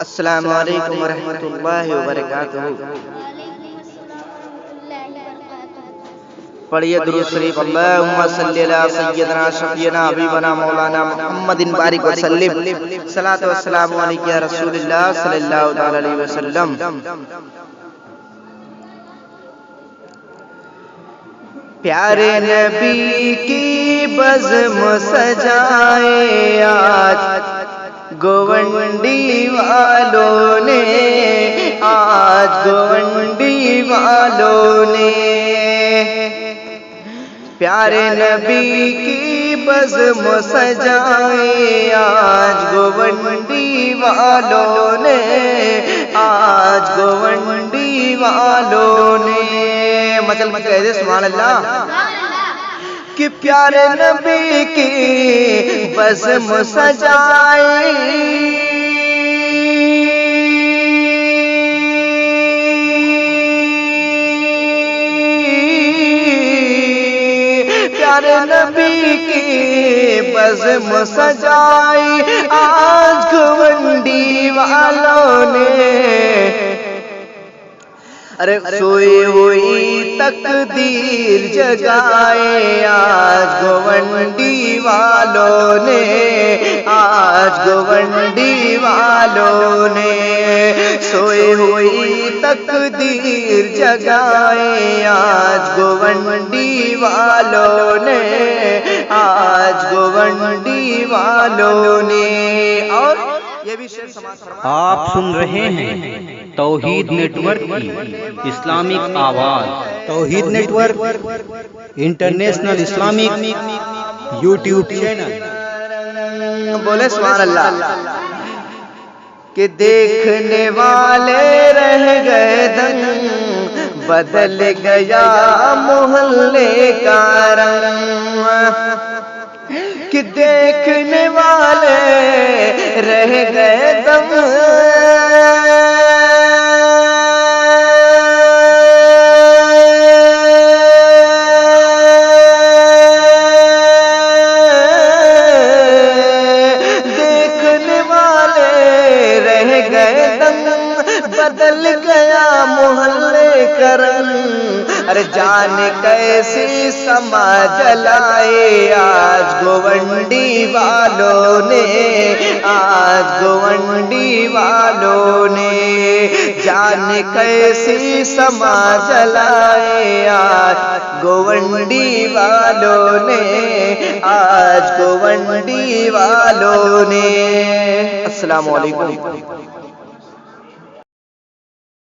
السلام علیکم ورحمۃ اللہ وبرکاتہ۔ پڑھیے درود شریف، اللہم صلی علی سیدنا شفیعنا حبیبنا مولانا محمد بارک وسلم، صلاۃ و سلام علیک یا رسول اللہ صلی اللہ تعالی علیہ وسلم۔ پیارے نبی کی بزم سجائے آج گونڈی والوں نے، آج گونڈی والوں نے، پیارے نبی کی بزم سجائے آج گونڈی والوں نے، آج گونڈی والوں نے۔ مچل مچل کہہ دے سبحان اللہ۔ کہ پیارے نبی کی بزم سجائے پیارے نبی کی بزم سجائی آج گونڈی والوں نے، ارے سوئی ہوئی تقدیر جگائے آج گونڈی والوں نے، آج گونڈی والوں نے، سوئی ہوئی تقدیر جگائے آج گونڈی والوں نے، آج گونڈی والوں نے۔ اور یہ بھی شعر سماعت فرمائیں۔ آپ سن رہے ہیں توحید نیٹ ورک کی اسلامک آواز۔ Tauheed network international Islamic YouTube channel. بولے سبحان اللہ۔ کہ دیکھنے والے رہ گئے دنگ، بدل گیا محلے کا رنگ، کہ دیکھنے والے رہ گئے دم، دیکھنے والے رہ گئے دم، بدل گیا محلے کا رنگ، ارے جانے کیسی سما جلائے آج گونڈی والوں نے، آج گونڈی والوں نے، جانے کیسی سما جلائے آج گونڈی والوں نے، آج گونڈی والوں نے۔ السلام علیکم۔